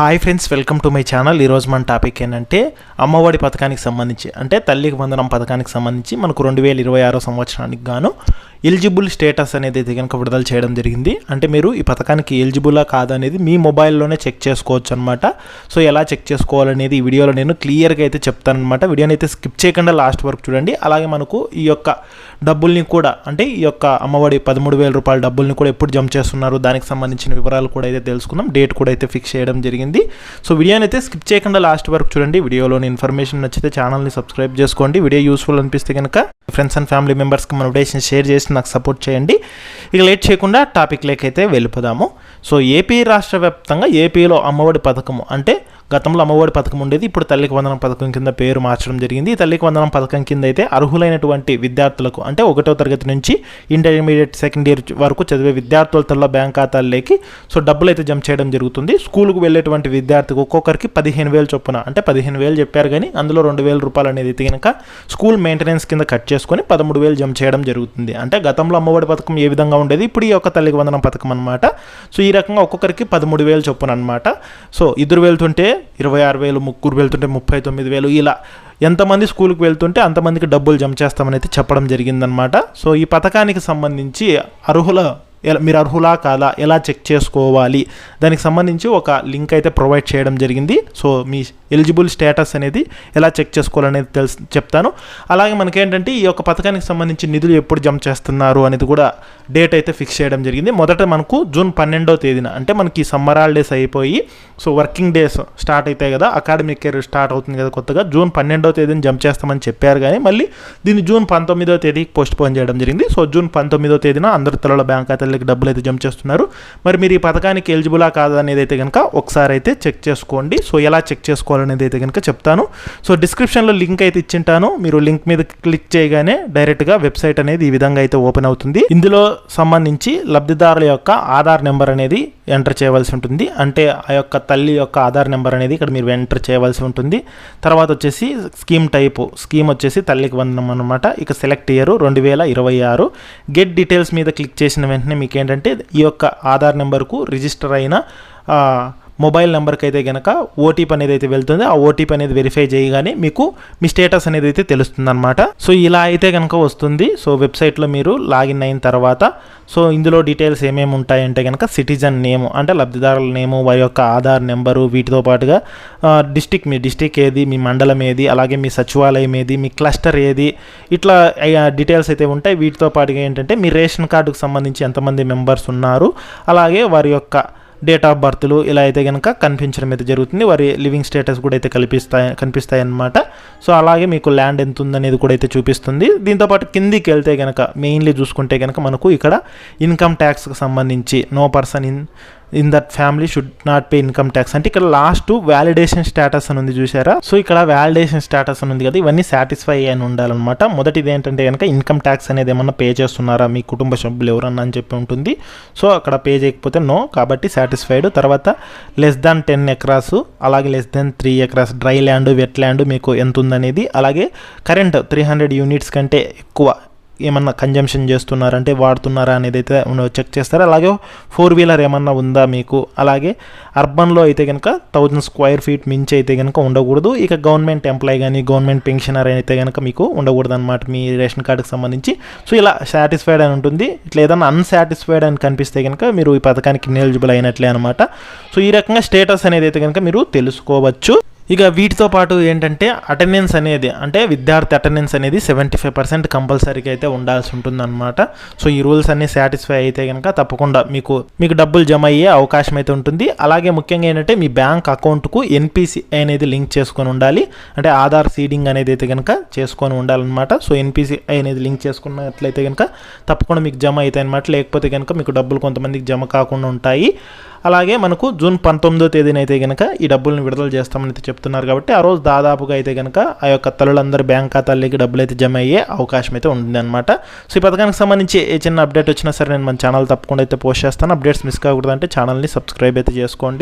Hi friends, welcome to my channel. ఈరోజు మన topic ఏంటంటే అమ్మఒడి పథకానికి సంబంధించి, అంటే తల్లికి వందనం పథకానికి సంబంధించి మనకు 2026 సంవత్సరానికి గాను ఎలిజిబుల్ స్టేటస్ అనేది అయితే కనుక విడుదల చేయడం జరిగింది. అంటే మీరు ఈ పథకానికి ఎలిజిబులా కాదనేది మీ మొబైల్లోనే చెక్ చేసుకోవచ్చు అనమాట. సో ఎలా చెక్ చేసుకోవాలనేది ఈ వీడియోలో నేను క్లియర్గా అయితే చెప్తాను అనమాట. వీడియోని అయితే స్కిప్ చేయకుండా లాస్ట్ వరకు చూడండి. అలాగే మనకు ఈ యొక్క డబ్బుల్ని కూడా, అంటే ఈ యొక్క అమ్మఒడి 13,000 రూపాయల డబ్బుల్ని కూడా ఎప్పుడు జమ చేస్తున్నారు, దానికి సంబంధించిన వివరాలు కూడా అయితే తెలుసుకుందాం. డేట్ కూడా అయితే ఫిక్స్ చేయడం జరిగింది. సో వీడియోని అయితే స్కిప్ చేయకుండా లాస్ట్ వరకు చూడండి. వీడియోలోని ఇన్ఫర్మేషన్ నచ్చితే ఛానల్ని సబ్స్క్రైబ్ చేసుకోండి. వీడియో యూస్ఫుల్ అనిపిస్తే కనుక ఫ్రెండ్స్ అండ్ ఫ్యామిలీ మెంబర్స్కి మన వీడియోస్ని షేర్ చేసి నాకు సపోర్ట్ చేయండి. ఇక లేట్ చేయకుండా టాపిక్ లేకైతే వెళ్ళిపోదాము. సో ఏపీ రాష్ట్ర వ్యాప్తంగా ఏపీలో అమ్మఒడి పథకము, అంటే గతంలో అమ్మఒడి పథకం ఉండేది, ఇప్పుడు తల్లికి వందనం పథకం కింద పేరు మార్చడం జరిగింది. ఈ తల్లికి వందనం పథకం కింద అయితే అర్హులైనటువంటి విద్యార్థులకు, అంటే 1వ తరగతి నుంచి ఇంటర్మీడియట్ సెకండ్ ఇయర్ వరకు చదివే విద్యార్థుల బ్యాంక్ ఖాతాల్లోకి సో డబ్బులు అయితే జమ చేయడం జరుగుతుంది. స్కూల్కు వెళ్ళేటువంటి విద్యార్థికి ఒక్కొక్కరికి 15,000 చొప్పున, అంటే 15,000 చెప్పారు కానీ అందులో 2,000 రూపాయలు అనేది అయితే కనుక స్కూల్ మెయింటెనెన్స్ కింద కట్ చేసుకొని 13,000 జమ చేయడం జరుగుతుంది. అంటే గతంలో అమ్మఒడి పథకం ఏ విధంగా ఉండేది, ఇప్పుడు ఈ యొక్క తల్లికి వందనం పథకం అనమాట. సో ఈ రకంగా ఒక్కొక్కరికి 13,000 చొప్పున అనమాట. సో ఇద్దరు వెళ్తుంటే 26,000, ముగ్గురు వెళ్తుంటే 39,000, ఇలా ఎంతమంది స్కూల్కి వెళ్తుంటే అంతమందికి డబ్బులు జమ చేస్తామని అయితే చెప్పడం జరిగిందనమాట. సో ఈ పథకానికి సంబంధించి మీరు అర్హులా కాదా, ఎలా చెక్ చేసుకోవాలి, దానికి సంబంధించి ఒక లింక్ అయితే ప్రొవైడ్ చేయడం జరిగింది. సో మీ ఎలిజిబుల్ స్టేటస్ అనేది ఎలా చెక్ చేసుకోవాలనేది చెప్తాను. అలాగే మనకేంటంటే ఈ యొక్క పథకానికి సంబంధించి నిధులు ఎప్పుడు జమ చేస్తున్నారు అనేది కూడా డేట్ అయితే ఫిక్స్ చేయడం జరిగింది. మొదట మనకు జూన్ 12వ తేదీన, అంటే మనకి సమ్మర్ హాలిడేస్ అయిపోయి సో వర్కింగ్ డేస్ స్టార్ట్ అవుతాయి కదా, అకాడమిక్ ఇయర్ స్టార్ట్ అవుతుంది కదా కొత్తగా, జూన్ 12వ తేదీని జమ చేస్తామని చెప్పారు కానీ మళ్ళీ దీన్ని జూన్ 19వ తేదీకి పోస్ట్ పోన్ చేయడం జరిగింది. సో జూన్ 19వ తేదీన అందరి తల్లుల బ్యాంక్ ఖాతాలకి డబ్బులు అయితే జమ చేస్తున్నారు. మరి మీరు ఈ పథకానికి ఎలిజిబులా కాదా అనేది అయితే కనుక ఒకసారి అయితే చెక్ చేసుకోండి. సో ఎలా చెక్ చేసుకోవాలనేది అయితే కనుక చెప్తాను. సో డిస్క్రిప్షన్లో లింక్ అయితే ఇచ్చింటాను. మీరు లింక్ మీద క్లిక్ చేయగానే డైరెక్ట్గా వెబ్సైట్ అనేది ఈ విధంగా అయితే ఓపెన్ అవుతుంది. ఇందులో సంబంధించి లబ్ధిదారుల యొక్క ఆధార్ నెంబర్ అనేది ఎంటర్ చేయవలసి ఉంటుంది. అంటే ఆ యొక్క తల్లి యొక్క ఆధార్ నెంబర్ అనేది ఇక్కడ మీరు ఎంటర్ చేయవలసి ఉంటుంది. తర్వాత వచ్చేసి స్కీమ్ వచ్చేసి తల్లికి వందనం అనమాట. ఇక సెలెక్ట్ ఇయర్ 2026. గెట్ డీటెయిల్స్ మీద క్లిక్ చేసిన వెంటనే మీకు ఏంటంటే ఈ యొక్క ఆధార్ నెంబర్కు రిజిస్టర్ అయిన మొబైల్ నెంబర్కి అయితే కనుక ఓటీపీ అనేది అయితే వెళ్తుంది. ఆ ఓటీపీ అనేది వెరిఫై చేయగానే మీకు మీ స్టేటస్ అనేది అయితే తెలుస్తుంది అనమాట. సో ఇలా అయితే కనుక వస్తుంది. సో వెబ్సైట్లో మీరు లాగిన్ అయిన తర్వాత సో ఇందులో డీటెయిల్స్ ఏమేమి ఉంటాయంటే కనుక సిటిజన్ నేము, అంటే లబ్ధిదారుల నేము, వారి యొక్క ఆధార్ నెంబరు, వీటితో పాటుగా మీ డిస్టిక్ ఏది, మీ మండలం ఏది, అలాగే మీ సచివాలయం ఏది, మీ క్లస్టర్ ఏది, ఇట్లా డీటెయిల్స్ అయితే ఉంటాయి. వీటితో పాటుగా ఏంటంటే మీ రేషన్ కార్డుకు సంబంధించి ఎంతమంది మెంబర్స్ ఉన్నారు, అలాగే వారి యొక్క డేట్ ఆఫ్ బర్త్లు ఇలా అయితే కనుక కనిపించడం అయితే జరుగుతుంది. వారి లివింగ్ స్టేటస్ కూడా అయితే కనిపిస్తాయి అన్నమాట. సో అలాగే మీకు ల్యాండ్ ఎంత ఉందనేది కూడా అయితే చూపిస్తుంది. దీంతోపాటు కిందికి వెళ్తే కనుక మెయిన్లీ చూసుకుంటే కనుక మనకు ఇక్కడ ఇన్కమ్ ట్యాక్స్కి సంబంధించి no person in that family should not pay income tax, అంటే ఇక్కడ లాస్ట్ వ్యాలిడేషన్ స్టేటస్ అని ఉంది చూసారా. సో ఇక్కడ వ్యాలిడేషన్ స్టేటస్ అని ఉంది కదా, ఇవన్నీ సాటిస్ఫై అని ఉండాలన్నమాట. మొదటిది ఏంటంటే కనుక ఇన్కమ్ ట్యాక్స్ అనేది ఏమన్నా పే చేస్తున్నారా మీ కుటుంబ సభ్యులు ఎవరన్నా అని చెప్పి ఉంటుంది. సో అక్కడ పే చేయకపోతే నో, కాబట్టి సాటిస్ఫైడ్. తర్వాత లెస్ దాన్ 10 ఎకరాస్, అలాగే less than 3 acres dry land, wet land మీకు ఎంత ఉందనేది, అలాగే కరెంట్ 300 యూనిట్స్ కంటే ఎక్కువ ఏమన్నా కన్జంప్షన్ చేస్తున్నారంటే వాడుతున్నారా అనేది అయితే చెక్ చేస్తారు. అలాగే 4-వీలర్ ఏమన్నా ఉందా మీకు, అలాగే అర్బన్లో అయితే కనుక 1000 స్క్వేర్ ఫీట్ మించి అయితే కనుక ఉండకూడదు. ఇక గవర్నమెంట్ ఎంప్లాయీ కానీ గవర్నమెంట్ పెన్షనర్ అయితే కనుక మీకు ఉండకూడదు అనమాట మీ రేషన్ కార్డుకి సంబంధించి. సో ఇలా సాటిస్ఫైడ్ అని ఉంటుంది. ఇట్లా ఏదైనా అన్సాటిస్ఫైడ్ అని కనిపిస్తే కనుక మీరు ఈ పథకానికి ఎలిజిబుల్ అయినట్లే అనమాట. సో ఈ రకంగా స్టేటస్ అనేది అయితే కనుక మీరు తెలుసుకోవచ్చు. ఇక వీటితో పాటు ఏంటంటే అటెండెన్స్ అనేది, అంటే విద్యార్థి అటెండెన్స్ అనేది 75% కంపల్సరీగా అయితే ఉండాల్సి ఉంటుందన్నమాట. సో ఈ రూల్స్ అన్ని సాటిస్ఫై అయితే కనుక తప్పకుండా మీకు డబ్బులు జమ అయ్యే అవకాశం అయితే ఉంటుంది. అలాగే ముఖ్యంగా ఏంటంటే మీ బ్యాంక్ అకౌంట్కు NPCI అనేది లింక్ చేసుకొని ఉండాలి, అంటే ఆధార్ సీడింగ్ అనేది అయితే కనుక చేసుకొని ఉండాలన్నమాట. సో NPCI అనేది లింక్ చేసుకున్నట్లయితే కనుక తప్పకుండా మీకు జమ అవుతాయి అనమాట. లేకపోతే కనుక మీకు డబ్బులు కొంతమందికి జమ కాకుండా ఉంటాయి. అలాగే మనకు జూన్ 19వ తేదీన అయితే కనుక ఈ డబ్బులను విడుదల చేస్తామని అయితే చెప్తున్నారు. కాబట్టి ఆ రోజు దాదాపుగా అయితే కనుక ఆ యొక్క తల్లులందరి బ్యాంక్ ఖాతాల్లోకి డబ్బులు అయితే జమ అయ్యే అవకాశం అయితే ఉంది అనమాట. సో ఈ పథకానికి సంబంధించి ఏ చిన్న అప్డేట్ వచ్చినా సరే నేను మన ఛానల్ తప్పకుండా అయితే పోస్ట్ చేస్తాను. అప్డేట్స్ మిస్ కాకూడదంటే ఛానల్ని సబ్స్క్రైబ్ అయితే చేసుకోండి.